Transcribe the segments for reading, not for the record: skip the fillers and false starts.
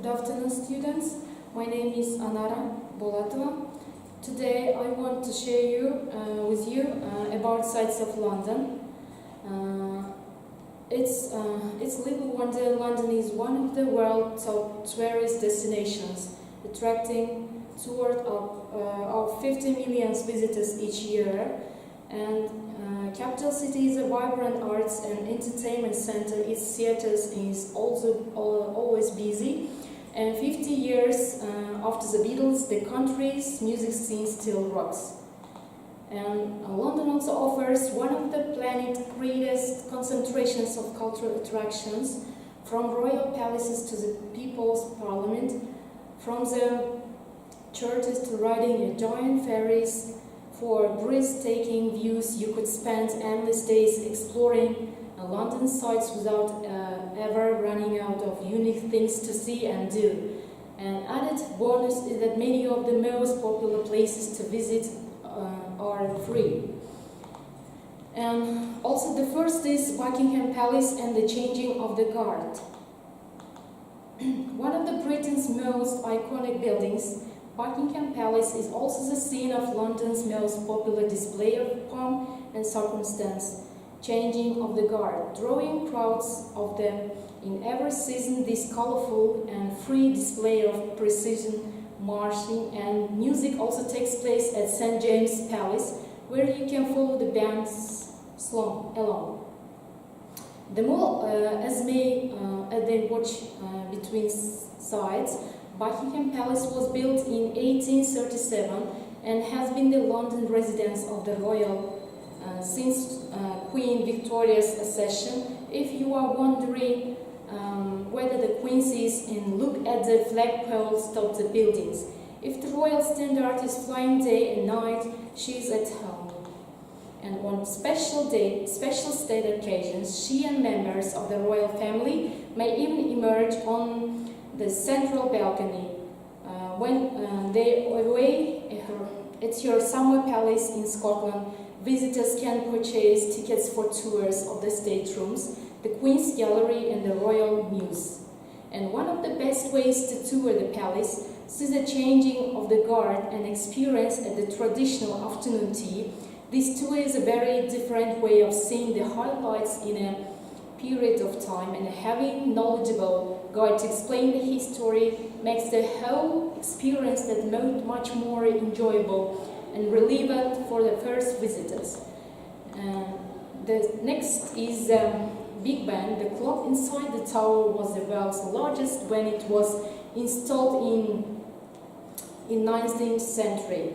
Good afternoon, students. My name is Anara, Bolatova. Today I want to share with you about sights of London. It's little wonder London is one of the world's top tourist destinations, attracting toward of 50 million visitors each year. And capital city is a vibrant arts and entertainment center. Its theaters is also always busy. And 50 years after the Beatles, the country's music scene still rocks. And London also offers one of the planet's greatest concentrations of cultural attractions, from royal palaces to the People's Parliament, from the churches to riding a giant ferries. For breathtaking views, you could spend endless days exploring London sights without ever running out of unique things to see and do. An added bonus is that many of the most popular places to visit are free. And also the first is Buckingham Palace and the changing of the guard. One of the Britain's most iconic buildings, Buckingham Palace is also the scene of London's most popular display of pomp and circumstance, changing of the guard, drawing crowds of them in every season. This colorful and free display of precision, marching and music also takes place at St. James's Palace, where you can follow the bands along. The mall, as they watch between sides, Buckingham Palace was built in 1837 and has been the London residence of the royal since Queen Victoria's accession. If you are wondering whether the Queen is in, look at the flagpoles atop the buildings. If the royal standard is flying day and night, she is at home. And on special state occasions, she and members of the royal family may even emerge on the central balcony. When they away at your summer palace in Scotland, visitors can purchase tickets for tours of the staterooms, the Queen's Gallery and the Royal Mews. And one of the best ways to tour the palace, see the changing of the guard and experience at the traditional afternoon tea. This tour is a very different way of seeing the highlights in a period of time, and having knowledgeable guide to explain the history makes the whole experience that much more enjoyable and relevant for the first visitors. The next is Big Ben. The clock inside the tower was the world's largest when it was installed in 19th century.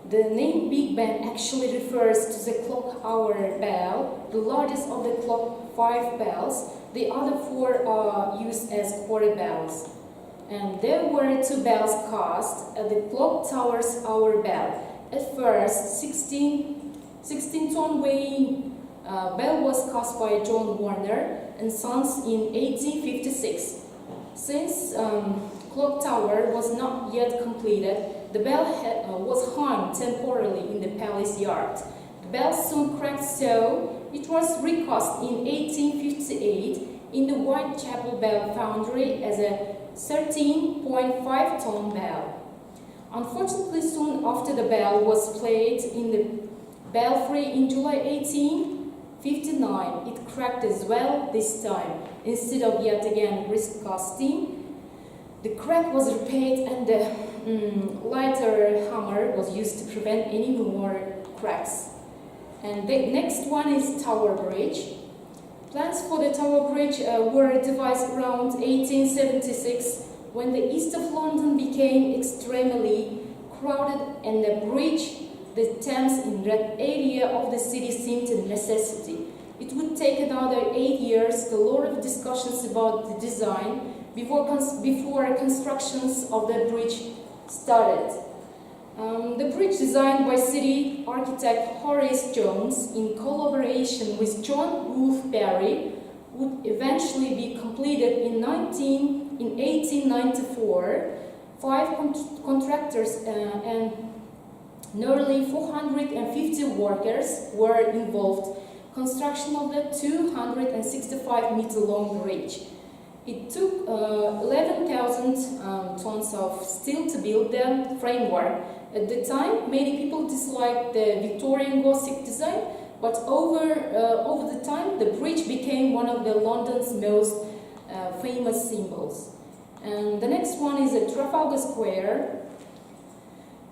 The name Big Ben actually refers to the clock hour bell, the largest of the clock 5 bells. The other 4 are used as quarter bells. And there were 2 bells cast at the clock tower's hour bell. At first, 16-ton weighing bell was cast by John Warner and Sons in 1856. Since clock tower was not yet completed, the bell was hung temporarily in the palace yard. The bell soon cracked, so it was recast in 1858 in the Whitechapel Bell Foundry as a 13.5-ton bell. Unfortunately, soon after the bell was played in the belfry in July 1859, it cracked as well this time. Instead of yet again recasting, the crack was repaired and the lighter hammer was used to prevent any more cracks. And the next one is Tower Bridge. Plans for the Tower Bridge were devised around 1876 when the east of London became extremely crowded and the Thames in that area of the city seemed a necessity. It would take another 8 years, a lot of discussions about the design before constructions of the bridge started. The bridge, designed by city architect Horace Jones in collaboration with John Wolfe Barry, would eventually be completed in 1894. 5 contractors and nearly 450 workers were involved. Construction of the 265-meter long bridge. It took 11,000 tons of steel to build the framework. At the time, many people disliked the Victorian Gothic design, but over the time, the bridge became one of the London's most famous symbols. And the next one is the Trafalgar Square.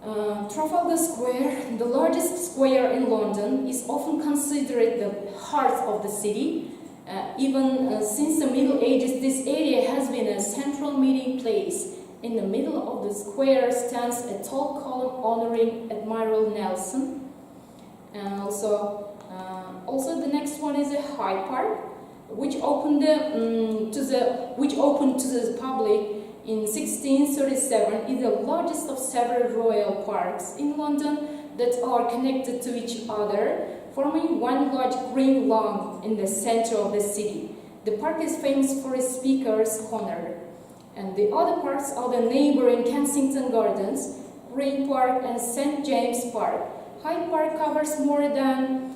Trafalgar Square, the largest square in London, is often considered the heart of the city. Even since the Middle Ages, this area has been a central meeting place. In the middle of the square stands a tall column honoring Admiral Nelson. And also the next one is a Hyde Park, which opened to the public in 1637. Is the largest of several royal parks in London that are connected to each other, forming one large green lawn in the center of the city. The park is famous for its Speaker's Corner. And the other parks are the neighboring Kensington Gardens, Green Park and St. James Park. Hyde Park covers more than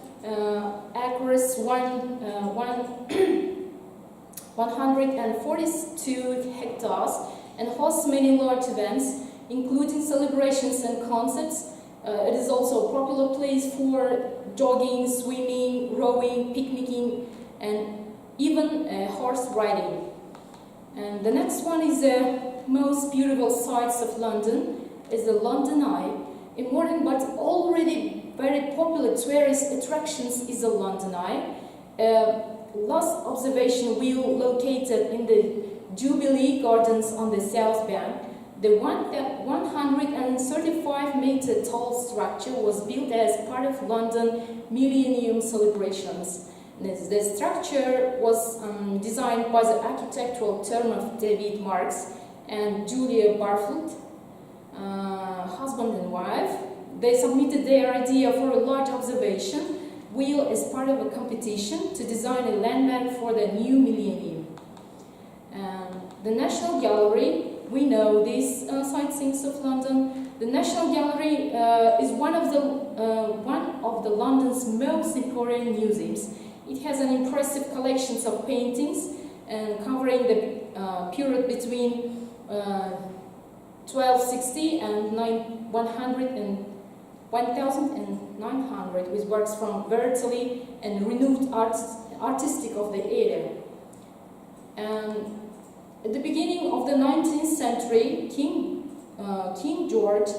acres 142 hectares and hosts many large events, including celebrations and concerts. It is also a popular place for jogging, swimming, rowing, picnicking, and even horse riding. And the next one is the most beautiful sights of London, is the London Eye. A modern but already very popular tourist attractions is the London Eye. Last observation wheel located in the Jubilee Gardens on the South Bank. The 135-meter tall structure was built as part of London Millennium celebrations. The structure was designed by the architectural firm of David Marks and Julia Barfoot, husband and wife. They submitted their idea for a large observation wheel as part of a competition to design a landmark for the new millennium. The National Gallery, we know these sightseeings of London. The National Gallery is one of the London's most important museums. It has an impressive collection of paintings covering the period between 1260 and 1900, with works from versatile and renowned artistic of the area. And at the beginning of the 19th century, King George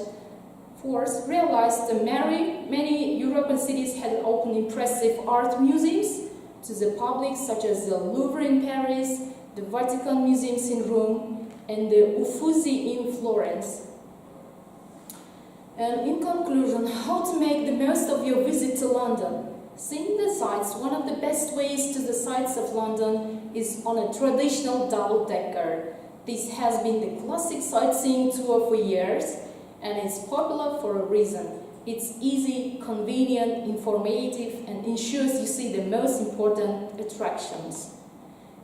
IV realized that many European cities had opened impressive art museums to the public, such as the Louvre in Paris, the Vatican Museums in Rome, and the Uffizi in Florence. And in conclusion, how to make the most of your visit to London? Seeing the sights, one of the best ways to the sights of London is on a traditional double-decker. This has been the classic sightseeing tour for years, and it's popular for a reason. It's easy, convenient, informative, and ensures you see the most important attractions.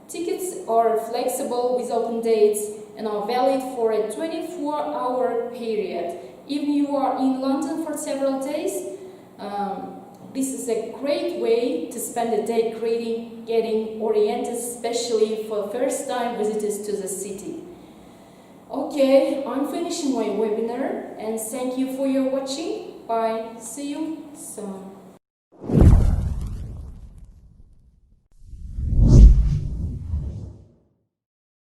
Tickets are flexible with open dates and are valid for a 24-hour period. If you are in London for several days, this is a great way to spend a day getting oriented, especially for first-time visitors to the city. Okay, I'm finishing my webinar, and thank you for your watching. Bye. See you soon.